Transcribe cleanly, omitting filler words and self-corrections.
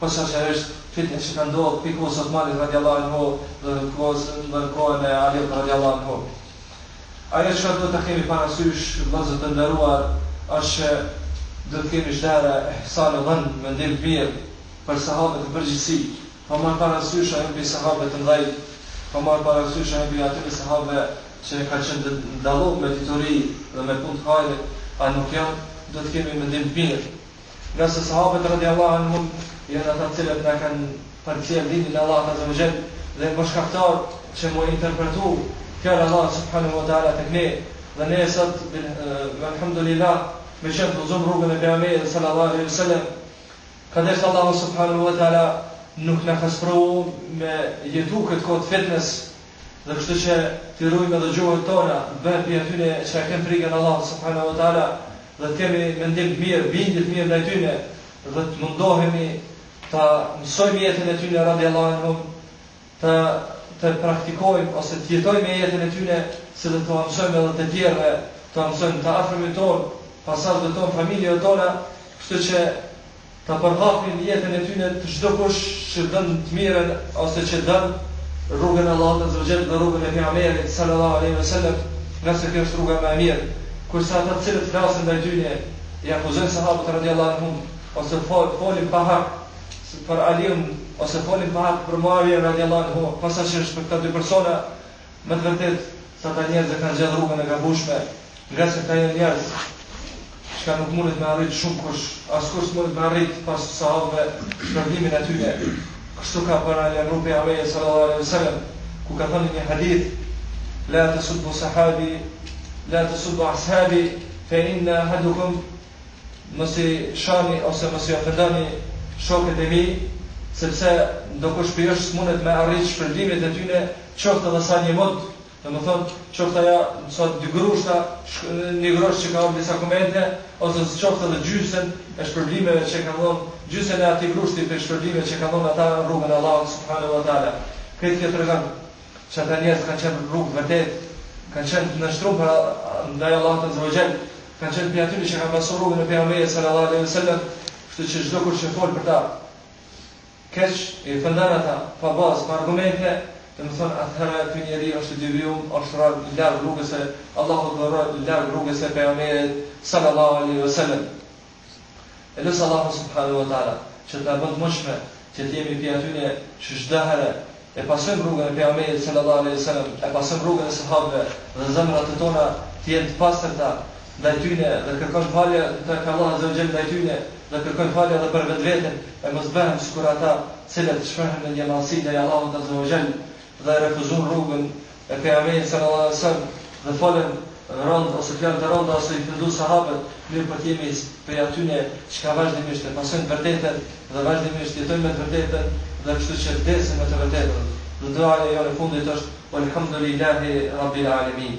posaçërisht fitnë që ka ndodhur pikës Osmanit radiallahu anhu dhe në kohën e Aliut radiallahu anhu. Ajo që do të kemi parasysh, vëllezër të nderuar, është që do të kemi shdera ihsan e dhën, mendim të mirë për sahabët e përgjithësi, pa marrë parasysh ajo mbi sahabët të mëdhenj, pa marrë parasysh ajo mbi atyre sahabë që ka qenë dalluar me ditori dhe me punë të hajrit, a nuk janë, do të kemi mendim të mirë. Nga se sahabët radiallahu anhum janë ata të cilët na kanë përcjell dinin e Allahut azza wa jall dhe bashkëtar që mu interpretu fjalën e Allahut subhanahu wa taala tek ne, dhe ne sot alhamdulillah me qenë të zonë rrugën e pejgamberit sallallahu alaihi wasallam, kadesht Allahu subhanahu wa taala nuk na ka sprovu me jetu këtë kohë të fitnes, dhe kështu që të rujmë edhe gjuhët tona, bërë për atyne që e kemë frikën Allah subhanahu wa taala, dhe të kemi mendim të mirë, bindje të mirë ndaj tyne, dhe të mundohemi të mësojmë jetën e tyne radiallahu anhum, të praktikojmë ose të jetojmë jetën e tyne, se dhe të mësojmë edhe të tjerëve, të mësojmë të afërmit tonë, pasardhët tonë, familje tona, kështu që të përhapim jetën e tyne të çdo kush që dën të mirën ose që dën rrugën e Allahut azza wa jall dhe rrugën e pejgamberit sallallahu alaihi wasallam, nëse kjo është rruga më e mirë. Kurse ata të cilët flasin ndaj tyre, i akuzojnë sahabët radiallahu anhum, ose folin pa hak për Aliun, ose folin pa hak për Muawiya radiallahu anhu, posaçërisht për këta dy persona, me të vërtetë se ata njerëz kanë gjetur rrugën e gabueshme, nga se këta janë njerëz që nuk mundet me arrit shumë kush, askush mundet me arrit pas sahabëve shpërblimin e tyre. Kështu ka paralajmëruar pejgamberi sallallahu alaihi wasallam, ku ka thënë një hadith: la tasubbu sahabi, la tasubbu ashabi, fa inna ahadukum, mos i shani ose mos i ofendoni shokët e mi, sepse ndokush për jush mundet me arrit shpërblimet e tyre, qoftë edhe sa një mod, domethënë qoftë ajo sot dy grushta, një grosh që ka disa komente, ose qoftë edhe gjysën e shpërblimeve që ka dhënë, gjysën e atij grushti për shpërblimeve që ka dhënë ata në rrugën e Allahut subhanahu wa taala. Këtë që tregon që ata njerëz kanë qenë rrugë vërtet, kanë qenë në shtrum për ndaj Allahut azza wa jall, kanë qenë për atyre që kanë pasur rrugën e pejgamberit sallallahu alaihi wasallam, kështu që çdo kush që fol për ta, keq i fëndan ata pa bazë, pa argumente, domethënë atëherë ky njeriu është devijum, është larg rrugës së Allahut dhe larg rrugës së pejgamberit sallallahu alaihi wasallam. Elus Allahu subhanahu wa taala që ta bën mëshme që të jemi për atyre që çdo herë e pasojmë rrugën e pejgamberit sallallahu alaihi wasallam, e pasojmë rrugën e sahabëve dhe zemrat tona të jenë të pastërta ndaj tyre dhe kërkojmë falje tek Allahu azza wa jalla ndaj tyre dhe kërkojmë falje edhe për vetveten, e mos bëhem sikur ata cilët shprehin në jemallsi ndaj Allahut azza wa jalla dhe refuzojnë rrugën e pejgamberit sallallahu alaihi wasallam dhe folën rënd ose fjalë të rënda ose i fëndu sahabët, mirë për t'jemi për atyne që ka vazhdimisht e pasojnë vërtetën dhe vazhdimisht jetojnë me të vërtetën dhe kështu që vdesin me të vërtetën. Dhe duaja jo në fundit është: Walhamdulillahi Rabbil Alamin.